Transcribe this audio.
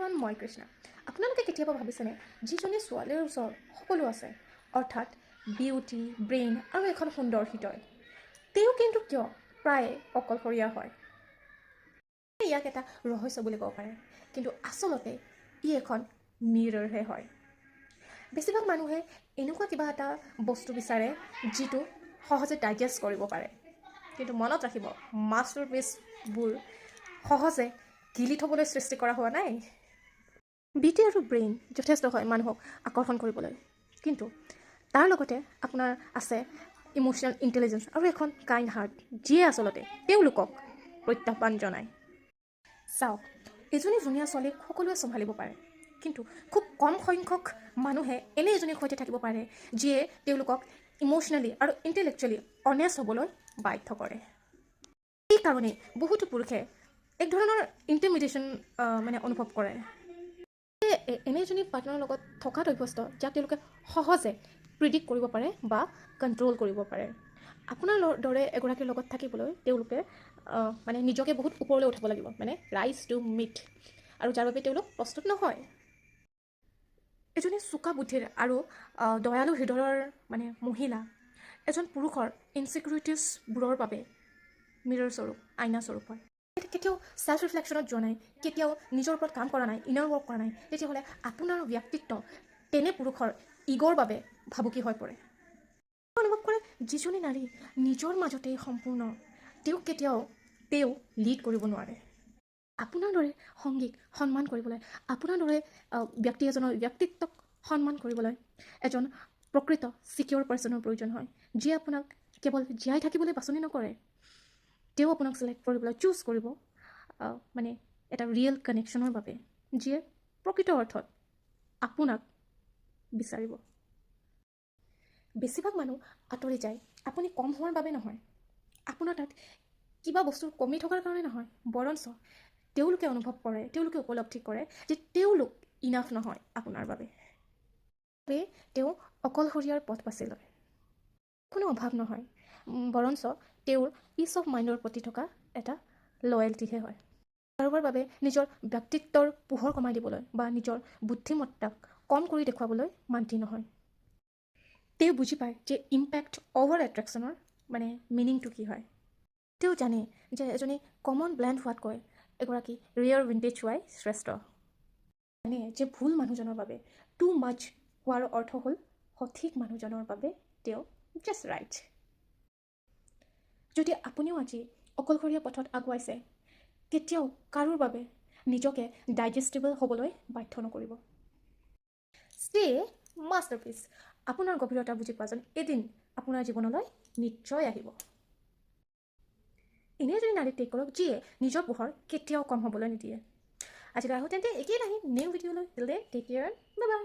Everyone, মই কৃষ্ণা। আপোনালোকে কেতিয়াবা ভাবিছেনে যিজনী ছোৱালীৰ ওচৰত সকলো আছে, অৰ্থাৎ বিউটি, ব্ৰেইন আৰু এখন সুন্দৰ হৃদয়, তেওঁ কিন্তু কিয় প্ৰায়ে অকলশৰীয়া হয়? ইয়াক এটা ৰহস্য বুলি ক'ব পাৰে, কিন্তু আচলতে ই এখন মিৰৰহে হয়। বেছিভাগ মানুহে এনেকুৱা কিবা এটা বস্তু বিচাৰে যিটো সহজে ডাইজেষ্ট কৰিব পাৰে, কিন্তু মনত ৰাখিব, মাষ্টাৰপিচবোৰ সহজে গিলি থ'বলৈ সৃষ্টি কৰা হোৱা নাই। বিউটি আৰু ব্ৰেইন যথেষ্ট হয় মানুহক আকৰ্ষণ কৰিবলৈ, কিন্তু তাৰ লগতে আপোনাৰ আছে ইম'চনেল ইণ্টেলিজেঞ্চ আৰু এখন কাইণ্ড হাৰ্ট, যিয়ে আচলতে তেওঁলোকক প্ৰত্যাহ্বান জনায়। চাওক, এজনী ধুনীয়া ছোৱালীক সকলোৱে চম্ভালিব পাৰে, কিন্তু খুব কম সংখ্যক মানুহে এনে এজনীৰ সৈতে থাকিব পাৰে যিয়ে তেওঁলোকক ইম'চনেলি আৰু ইণ্টেলেকচুৱেলি অনেষ্ট হ'বলৈ বাধ্য কৰে। সেইকাৰণেই বহুতো পুৰুষে এক ধৰণৰ ইণ্টিমিডেশ্যন অনুভৱ কৰে। এনে এজনী পাৰ্টনাৰৰ লগত থকাত অভ্যস্ত যাক তেওঁলোকে সহজে প্ৰিডিক্ট কৰিব পাৰে বা কণ্ট্ৰল কৰিব পাৰে। আপোনাৰ দৰে এগৰাকীৰ লগত থাকিবলৈ তেওঁলোকে নিজকে বহুত ওপৰলৈ উঠাব লাগিব, ৰাইজ টু মিট, আৰু যাৰ বাবে তেওঁলোক প্ৰস্তুত নহয়। এজনী চোকা বুদ্ধিৰ আৰু দয়ালু হৃদয়ৰ মহিলা এজন পুৰুষৰ ইনচিকিউৰিটিজবোৰৰ বাবে মিৰৰ স্বৰূপ, আইনা স্বৰূপ হয়। কেতিয়াও ছেল্ফ ৰিফ্লেকশ্যনত যোৱা নাই, কেতিয়াও নিজৰ ওপৰত কাম কৰা নাই, ইনাৰ ৱৰ্ক কৰা নাই, তেতিয়াহ'লে আপোনাৰ ব্যক্তিত্ব তেনে পুৰুষৰ ইগ'ৰ বাবে ভাবুকি হৈ পৰে। অনুভৱ কৰে যিজনী নাৰী নিজৰ মাজতেই সম্পূৰ্ণ, কেতিয়াও লিড কৰিব নোৱাৰে। আপোনাৰ দৰে সংগীক সন্মান কৰিবলৈ, আপোনাৰ দৰে ব্যক্তি এজনৰ ব্যক্তিত্বক সন্মান কৰিবলৈ এজন প্ৰকৃত ছিকিউৰ পাৰ্চনৰ প্ৰয়োজন হয়, যিয়ে আপোনাক কেৱল জীয়াই থাকিবলৈ বাছনি নকৰে, তেওঁ আপোনাক ছিলেক্ট কৰিবলৈ চুজ কৰিব এটা ৰিয়েল কানেকশ্যনৰ বাবে, যিয়ে প্ৰকৃত অৰ্থত আপোনাক বিচাৰিব। বেছিভাগ মানুহ আঁতৰি যায় আপুনি কম হোৱাৰ বাবে নহয়, আপোনাৰ তাত কিবা বস্তুৰ কমি থকাৰ কাৰণে নহয়, বৰঞ্চ তেওঁলোকে অনুভৱ কৰে, তেওঁলোকে উপলব্ধি কৰে যে তেওঁলোক ইনাফ নহয় আপোনাৰ বাবে। তেওঁ অকলশৰীয়াৰ পথ বাছি লয়। কোনো অভাৱ নহয়, বৰঞ্চ তেওঁৰ পিচ অফ মাইণ্ডৰ প্ৰতি থকা এটা লয়েলটিহে হয়। কাৰোবাৰ বাবে নিজৰ ব্যক্তিত্বৰ পোহৰ কমাই দিবলৈ বা নিজৰ বুদ্ধিমত্তাক কম কৰি দেখুৱাবলৈ মান্তি নহয়। তেওঁ বুজি পায় যে ইম্পেক্ট অভাৰ এট্ৰেকশ্যনৰ মিনিংটো কি হয়। তেওঁ জানে যে এজনী কমন ব্লেণ্ড হোৱাতকৈ এগৰাকী ৰিয়েৰ ভিণ্টেজ হোৱাই শ্ৰেষ্ঠ। জানে যে ভুল মানুহজনৰ বাবে টু মাছ হোৱাৰ অৰ্থ হ'ল সঠিক মানুহজনৰ বাবে তেওঁ জাষ্ট ৰাইট। যদি আপুনিও আজি অকলশৰীয়া পথত আগুৱাইছে, কেতিয়াও কাৰোৰ বাবে নিজকে ডাইজেষ্টেবল হ'বলৈ বাধ্য নকৰিব। Stay masterpiece. আপোনাৰ গভীৰতা বুজি পোৱাজন এদিন আপোনাৰ জীৱনলৈ নিশ্চয় আহিব। এনে এজনী নাৰীক টেক কৰক যিয়ে নিজৰ পোহৰ কেতিয়াও কম হ'বলৈ নিদিয়ে। আজিলৈ আহোঁ তেন্তে একেই নাহি নিউ ভিডিঅ'লৈ। টেক কেয়াৰ, বাই বাই।